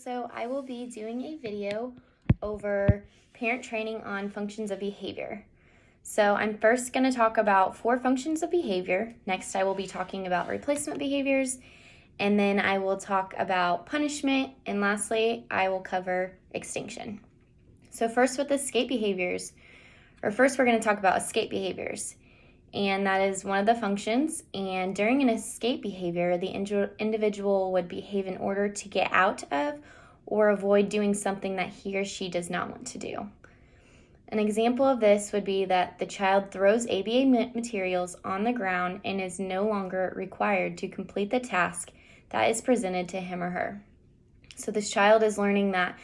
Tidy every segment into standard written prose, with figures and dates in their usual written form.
So I will be doing a video over parent training on functions of behavior. So I'm first going to talk about 4 functions of behavior. Next, I will be talking about replacement behaviors, and then I will talk about punishment, and lastly, I will cover extinction. So first with escape behaviors, we're going to talk about escape behaviors. And that is one of the functions. And during an escape behavior, the individual would behave in order to get out of or avoid doing something that he or she does not want to do. An example of this would be that the child throws ABA materials on the ground and is no longer required to complete the task that is presented to him or her. So this child is learning that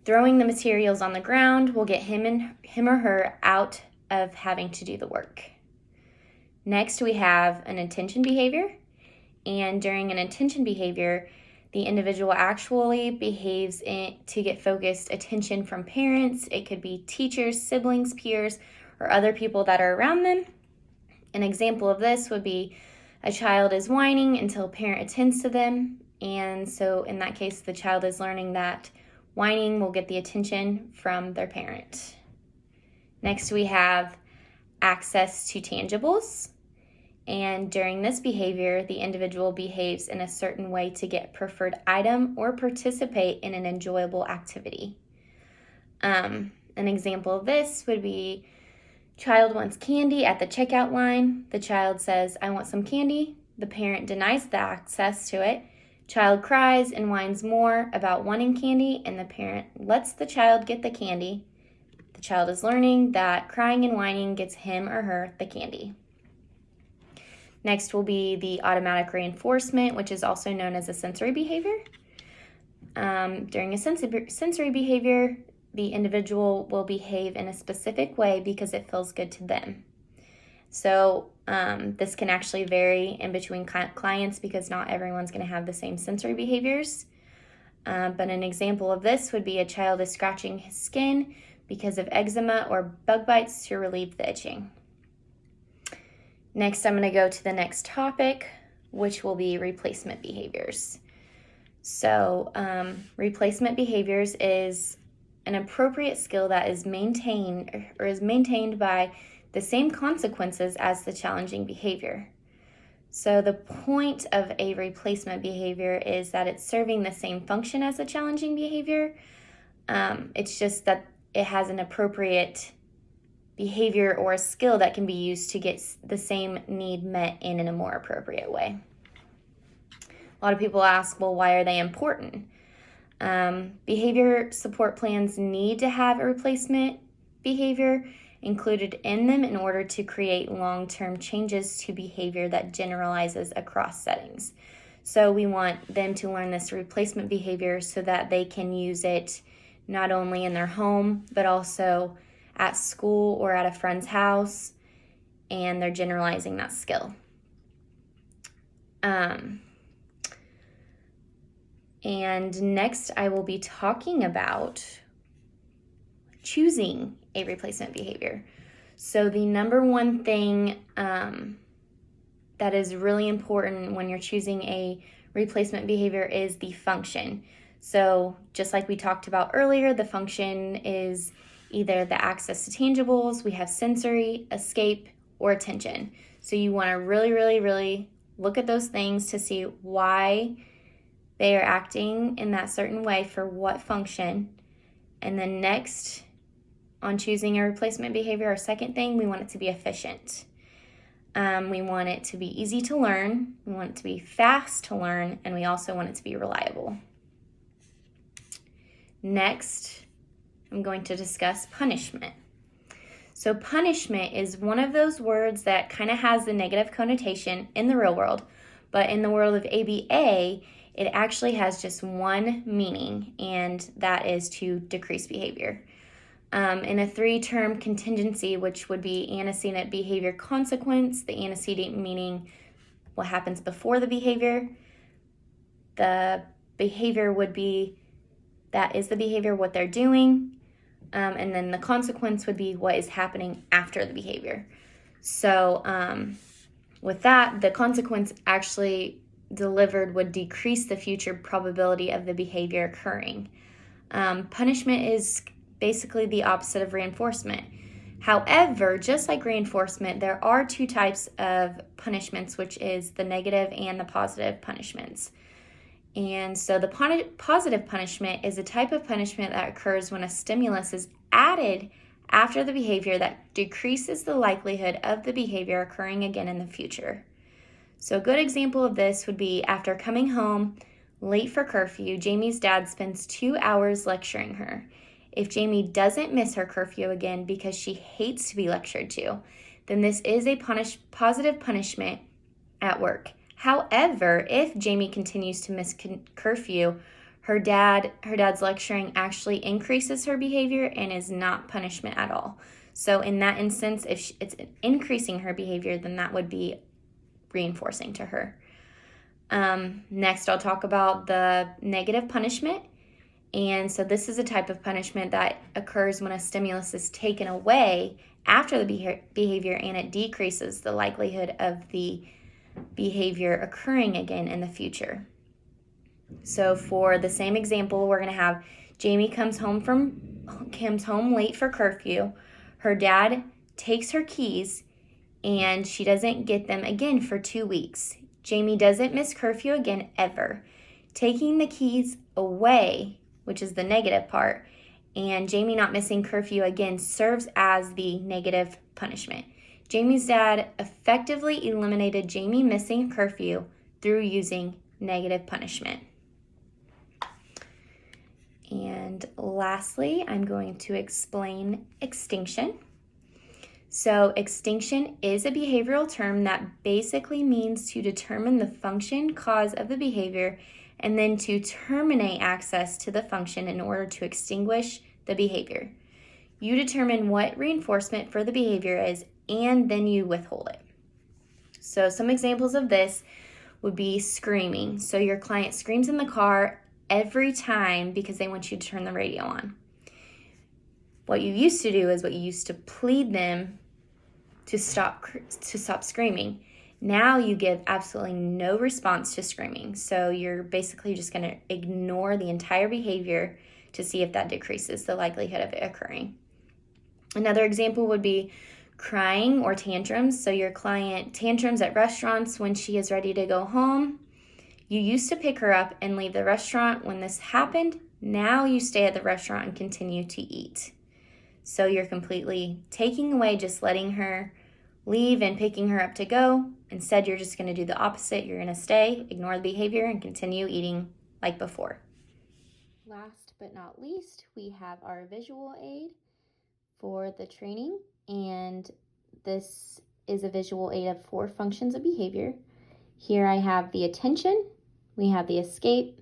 throwing the materials on the ground will get him or her out of having to do the work. Next, we have an attention behavior, and during an attention behavior, the individual actually behaves to get focused attention from parents. It could be teachers, siblings, peers, or other people that are around them. An example of this would be a child is whining until a parent attends to them, and so in that case, the child is learning that whining will get the attention from their parent. Next, we have access to tangibles. And during this behavior, the individual behaves in a certain way to get preferred item or participate in an enjoyable activity. An example of this would be child wants candy at the checkout line. The child says, "I want some candy." The parent denies the access to it. Child cries and whines more about wanting candy, and the parent lets the child get the candy. The child is learning that crying and whining gets him or her the candy. Next will be the automatic reinforcement, which is also known as a sensory behavior. During a sensory behavior, the individual will behave in a specific way because it feels good to them. So this can actually vary in between clients because not everyone's going to have the same sensory behaviors. But an example of this would be a child is scratching his skin because of eczema or bug bites to relieve the itching. Next, I'm going to go to the next topic, which will be replacement behaviors. So replacement behaviors is an appropriate skill that is maintained by the same consequences as the challenging behavior. So the point of a replacement behavior is that it's serving the same function as a challenging behavior. It's just that it has an appropriate behavior or a skill that can be used to get the same need met in a more appropriate way. A lot of people ask, well, why are they important? Behavior support plans need to have a replacement behavior included in them in order to create long-term changes to behavior that generalizes across settings. So we want them to learn this replacement behavior so that they can use it not only in their home, but also at school or at a friend's house, and they're generalizing that skill. And next I will be talking about choosing a replacement behavior. So the number one thing that is really important when you're choosing a replacement behavior is the function. So just like we talked about earlier, the function is either the access to tangibles, we have sensory, escape, or attention. So you want to really look at those things to see why they are acting in that certain way for what function. And then next, on choosing a replacement behavior, our second thing, we want it to be efficient. We want it to be easy to learn, we want it to be fast to learn, and we also want it to be reliable. Next, I'm going to discuss punishment. So punishment is one of those words that kind of has a negative connotation in the real world, but in the world of ABA, it actually has just one meaning, and that is to decrease behavior. In a 3-term contingency, which would be antecedent behavior consequence, the antecedent meaning what happens before the behavior would be that is the behavior, what they're doing, and then the consequence would be what is happening after the behavior. So with that, the consequence actually delivered would decrease the future probability of the behavior occurring. Punishment is basically the opposite of reinforcement. However, just like reinforcement, there are two types of punishments, which is the negative and the positive punishments. And so the positive punishment is a type of punishment that occurs when a stimulus is added after the behavior that decreases the likelihood of the behavior occurring again in the future. So a good example of this would be after coming home late for curfew, Jamie's dad spends 2 hours lecturing her. If Jamie doesn't miss her curfew again because she hates to be lectured to, then this is a positive punishment at work. However, if Jamie continues to miss curfew, her dad's lecturing actually increases her behavior and is not punishment at all. So in that instance, if it's increasing her behavior, then that would be reinforcing to her. Next, I'll talk about the negative punishment. And so this is a type of punishment that occurs when a stimulus is taken away after the behavior and it decreases the likelihood of the behavior occurring again in the future. So for the same example, we're going to have Jamie comes home late for curfew. Her dad takes her keys and she doesn't get them again for 2 weeks. Jamie doesn't miss curfew again ever. Taking the keys away, which is the negative part, and Jamie not missing curfew again serves as the negative punishment. Jamie's dad effectively eliminated Jamie missing curfew through using negative punishment. And lastly, I'm going to explain extinction. So extinction is a behavioral term that basically means to determine the function cause of the behavior and then to terminate access to the function in order to extinguish the behavior. You determine what reinforcement for the behavior is and then you withhold it. So some examples of this would be screaming. So your client screams in the car every time because they want you to turn the radio on. What you used to do is you used to plead them to stop screaming. Now you give absolutely no response to screaming. So you're basically just going to ignore the entire behavior to see if that decreases the likelihood of it occurring. Another example would be crying or tantrums. So your client tantrums at restaurants when she is ready to go home. You used to pick her up and leave the restaurant when this happened. Now you stay at the restaurant and continue to eat. So you're completely taking away just letting her leave and picking her up to go. Instead, you're just going to do the opposite. You're going to stay, ignore the behavior, and continue eating like before. Last but not least, we have our visual aid for the training. And this is a visual aid of 4 functions of behavior. Here I have the attention, we have the escape,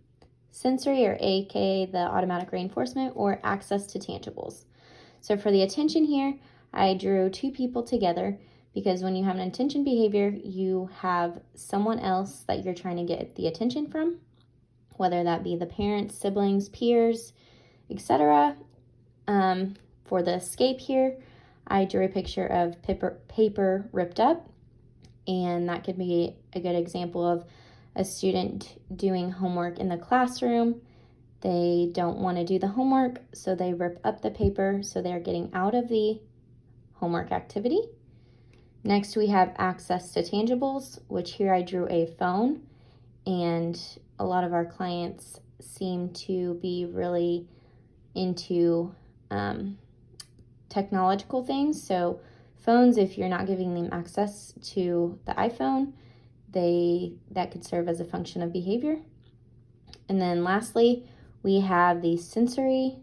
sensory, or aka the automatic reinforcement, or access to tangibles. So for the attention here, I drew 2 people together because when you have an attention behavior, you have someone else that you're trying to get the attention from, whether that be the parents, siblings, peers, etc. For the escape here, I drew a picture of paper ripped up, and that could be a good example of a student doing homework in the classroom. They don't want to do the homework, so they rip up the paper, so they're getting out of the homework activity. Next, we have access to tangibles, which here I drew a phone, and a lot of our clients seem to be really into technological things. So phones, if you're not giving them access to the iPhone, that could serve as a function of behavior. And then lastly, we have the sensory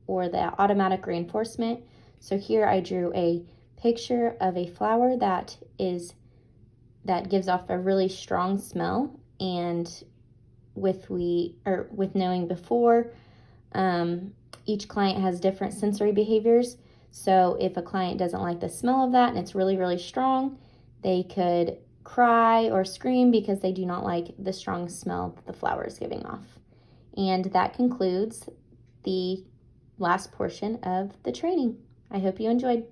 or the automatic reinforcement. So here I drew a picture of a flower that gives off a really strong smell, and with knowing before, each client has different sensory behaviors. So if a client doesn't like the smell of that and it's really, really strong, they could cry or scream because they do not like the strong smell that the flower is giving off. And that concludes the last portion of the training. I hope you enjoyed.